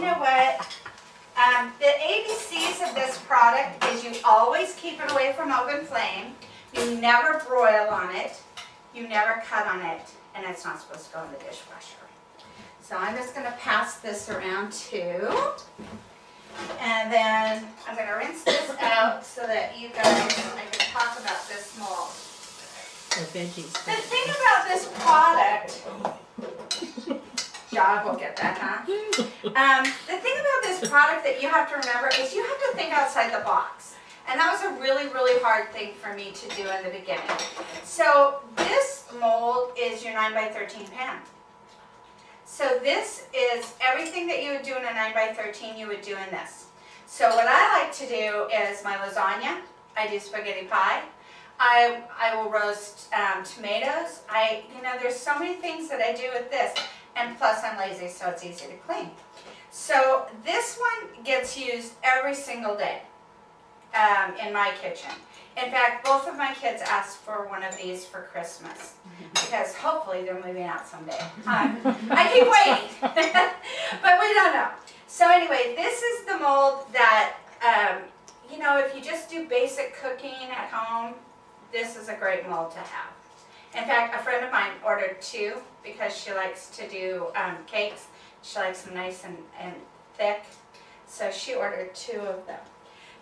know what? The ABCs of this product is you always keep it away from open flame. You never broil on it. You never cut on it. And it's not supposed to go in the dishwasher. So I'm just going to pass this around too. And then I'm going to rinse this out so that you guys, I can talk about this mold. Or veggies. The thing about this product, John will get that, huh? The thing about this product that you have to remember is you have to think outside the box. And that was a really, really hard thing for me to do in the beginning. So this mold is your 9x13 pan. So this is everything that you would do in a 9x13 you would do in this. So what I like to do is my lasagna. I do spaghetti pie. I will roast tomatoes. There's so many things that I do with this. And plus I'm lazy, so it's easy to clean. So this one gets used every single day in my kitchen. In fact, both of my kids asked for one of these for Christmas because hopefully they're moving out someday. I keep waiting, but we don't know. So anyway, this is the mold that, if you just do basic cooking at home, this is a great mold to have. In fact, a friend of mine ordered 2 because she likes to do cakes. She likes them nice and thick, so she ordered 2 of them.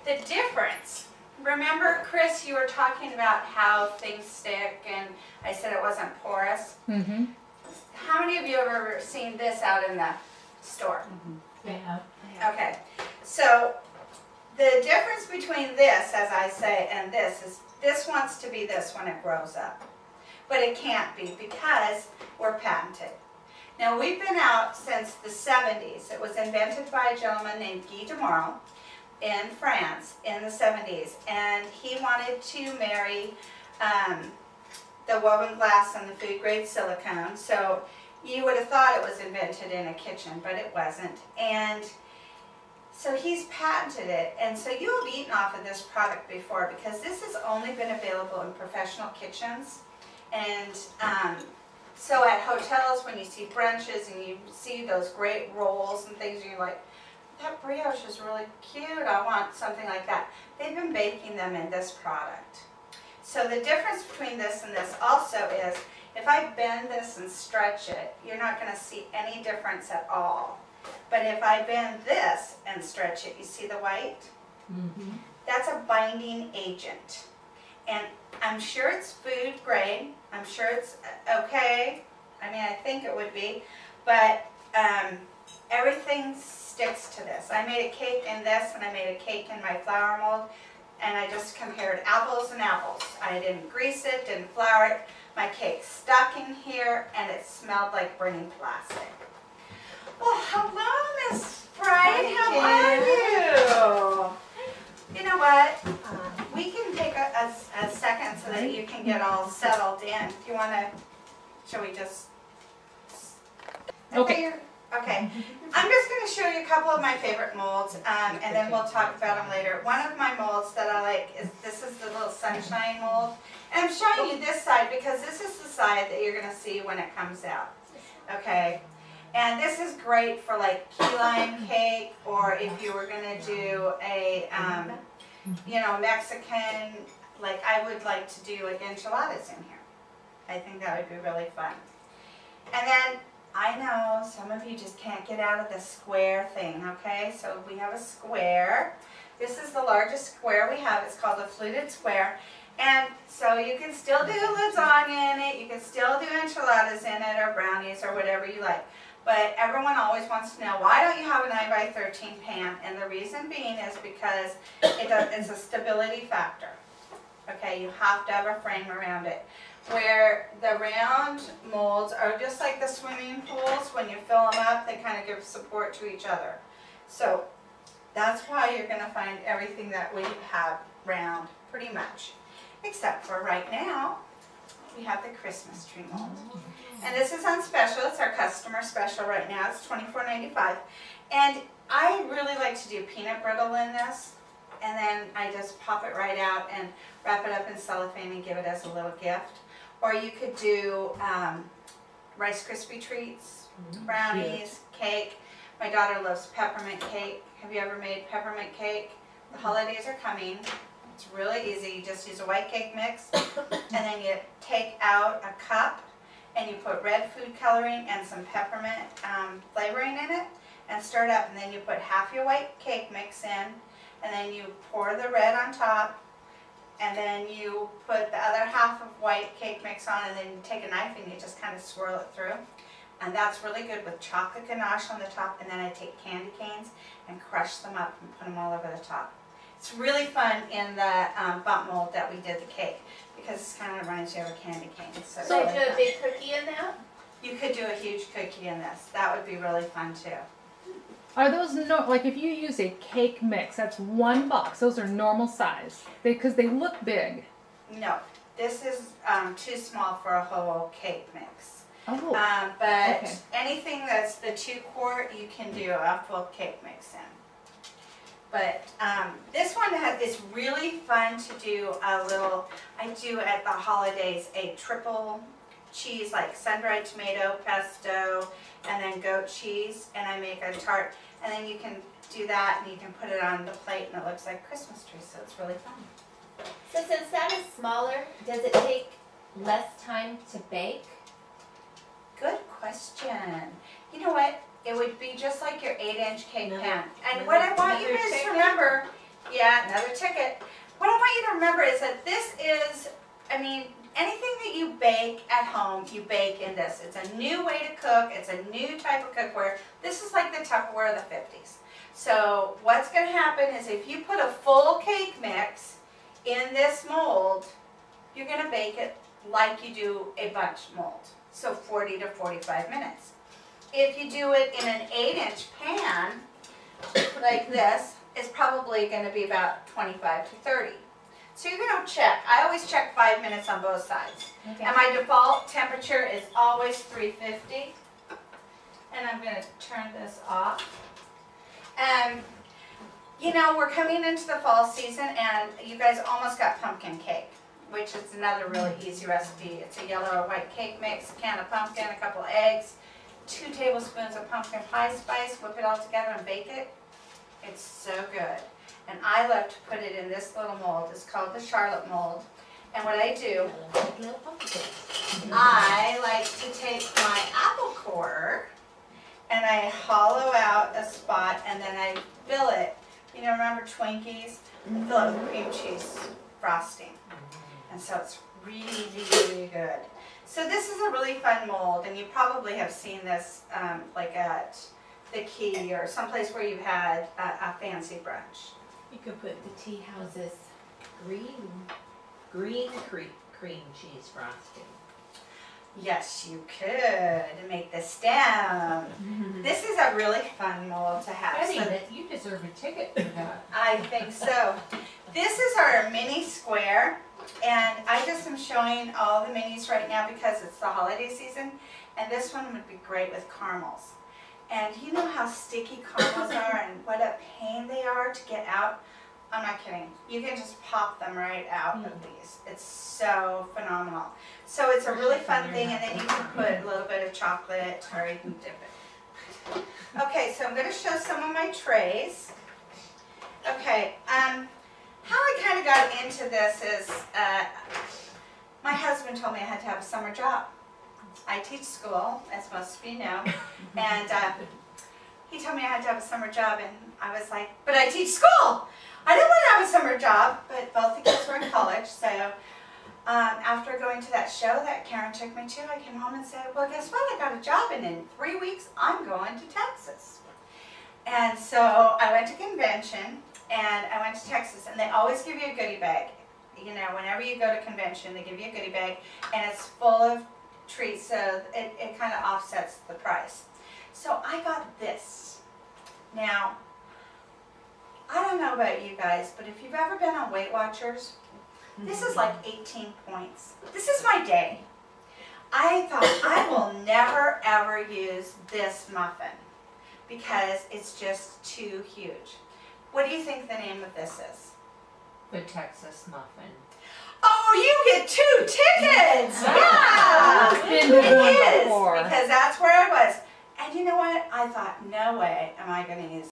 The difference, remember, Chris, you were talking about how things stick, and I said it wasn't porous. Mm-hmm. How many of you have ever seen this out in the store? Mm-hmm. Yeah. Okay, so the difference between this, as I say, and this is this wants to be this when it grows up. But it can't be because we're patented. Now, we've been out since the 70s. It was invented by a gentleman named Demarle in France in the 70s, and he wanted to marry the woven glass and the food grade silicone. So you would have thought it was invented in a kitchen, but it wasn't. And so he's patented it, and so you have eaten off of this product before because this has only been available in professional kitchens. And so at hotels, when you see brunches and you see those great rolls and things, you're like, that brioche is really cute, I want something like that. They've been baking them in this product. So the difference between this and this also is, if I bend this and stretch it, you're not going to see any difference at all. But if I bend this and stretch it, you see the white? Mm-hmm. That's a binding agent. And I'm sure it's food grade. I'm sure it's okay. I mean, I think it would be. But everything sticks to this. I made a cake in this, and I made a cake in my flour mold. And I just compared apples and apples. I didn't grease it, didn't flour it. My cake stuck in here, and it smelled like burning plastic. Well, hello, Miss Bright. How are you? You know what? We can take a second so that you can get all settled in. Do you want to, shall we just? Okay. Okay. I'm just going to show you a couple of my favorite molds, and then we'll talk about them later. One of my molds that I like is, this is the little sunshine mold. And I'm showing you this side because this is the side that you're going to see when it comes out. Okay. And this is great for like key lime cake, or if you were going to do a, Mexican, like I would like to do like enchiladas in here. I think that would be really fun. And then I know some of you just can't get out of the square thing, okay? So we have a square. This is the largest square we have. It's called a fluted square. And so you can still do lasagna in it. You can still do enchiladas in it, or brownies, or whatever you like. But everyone always wants to know, why don't you have a 9x13 pan? And the reason being is because it's a stability factor. Okay, you have to have a frame around it. Where the round molds are just like the swimming pools. When you fill them up, they kind of give support to each other. So that's why you're going to find everything that we have round, pretty much. Except for right now, we have the Christmas tree mold. And this is on special. It's our customer special right now. It's $24.95. And I really like to do peanut brittle in this. And then I just pop it right out and wrap it up in cellophane and give it as a little gift. Or you could do Rice Krispie treats, brownies, cake. My daughter loves peppermint cake. Have you ever made peppermint cake? The holidays are coming. It's really easy. You just use a white cake mix, and then you take out a cup, and you put red food coloring and some peppermint flavoring in it, and stir it up. And then you put half your white cake mix in, and then you pour the red on top, and then you put the other half of white cake mix on, and then you take a knife and you just kind of swirl it through. And that's really good with chocolate ganache on the top, and then I take candy canes and crush them up and put them all over the top. It's really fun in the bump mold that we did the cake, because it kind of reminds you of a candy cane. So So really do a fun. big cookie in that? You could do a huge cookie in this. That would be really fun too. Are those like if you use a cake mix, that's one box. Those are normal size because they look big. No, this is too small for a whole cake mix. Oh. But Okay. anything that's the 2 quart, you can do a full cake mix in. But this one is really fun to do a little, I do at the holidays a triple cheese, like sun-dried tomato, pesto, and then goat cheese, and I make a tart. And then you can do that and you can put it on the plate and it looks like a Christmas tree, so it's really fun. So since that is smaller, does it take less time to bake? Good question. You know what? It would be just like your 8-inch cake Another- pan. And another- what I want you another guys to ticket? remember, yeah, another ticket. What I want you to remember is that this is, I mean, anything that you bake at home, you bake in this. It's a new way to cook. It's a new type of cookware. This is like the Tupperware of the 50s. So what's going to happen is if you put a full cake mix in this mold, you're going to bake it like you do a bunch mold. So 40 to 45 minutes. If you do it in an 8-inch pan, like this, it's probably going to be about 25 to 30. So you're going to check. I always check 5 minutes on both sides. Okay. And my default temperature is always 350. And I'm going to turn this off. You know, we're coming into the fall season and you guys almost got pumpkin cake, which is another really easy recipe. It's a yellow or white cake mix, a can of pumpkin, a couple of eggs, 2 tablespoons of pumpkin pie spice, whip it all together and bake it. It's so good. And I love to put it in this little mold. It's called the Charlotte mold. And what I do, Little pumpkin. I like to take my apple core and I hollow out a spot and then I fill it. You know, remember Twinkies? I fill it with cream cheese frosting. And so it's really, really good. So this is a really fun mold, and you probably have seen this like at the Key or someplace where you've had a fancy brunch. You could put the tea houses green cream cheese frosting. Yes, you could make the stem. This is a really fun mold to have. Betty, So that you deserve a ticket for that. I think so. This is our mini square, and I just am showing all the minis right now because it's the holiday season, and this one would be great with caramels. And you know how sticky caramels are and what a pain they are to get out? I'm not kidding. You can just pop them right out of these. It's so phenomenal. So it's a really fun thing, and then you can put a little bit of chocolate or you can dip it. Okay, so I'm going to show some of my trays. Okay, how I kind of got into this is my husband told me I had to have a summer job. I teach school, as most of you know, and he told me I had to have a summer job, and I was like, but I teach school! I didn't want to have a summer job, but both the kids were in college, so after going to that show that Karen took me to, I came home and said, well, guess what? I got a job, and in 3 weeks, I'm going to Texas. And so I went to convention, and I went to Texas, and they always give you a goodie bag. You know, whenever you go to convention, they give you a goodie bag, and it's full of treats, so it kind of offsets the price. So I got this. Now, I don't know about you guys, but if you've ever been on Weight Watchers, this is like 18 points. This is my day. I thought I will never ever use this muffin because it's just too huge. What do you think the name of this is? The Texas muffin. Oh, you get 2 tickets! Yeah! I've been to one It is, before. because that's where I was. And you know what? I thought, no way am I going to use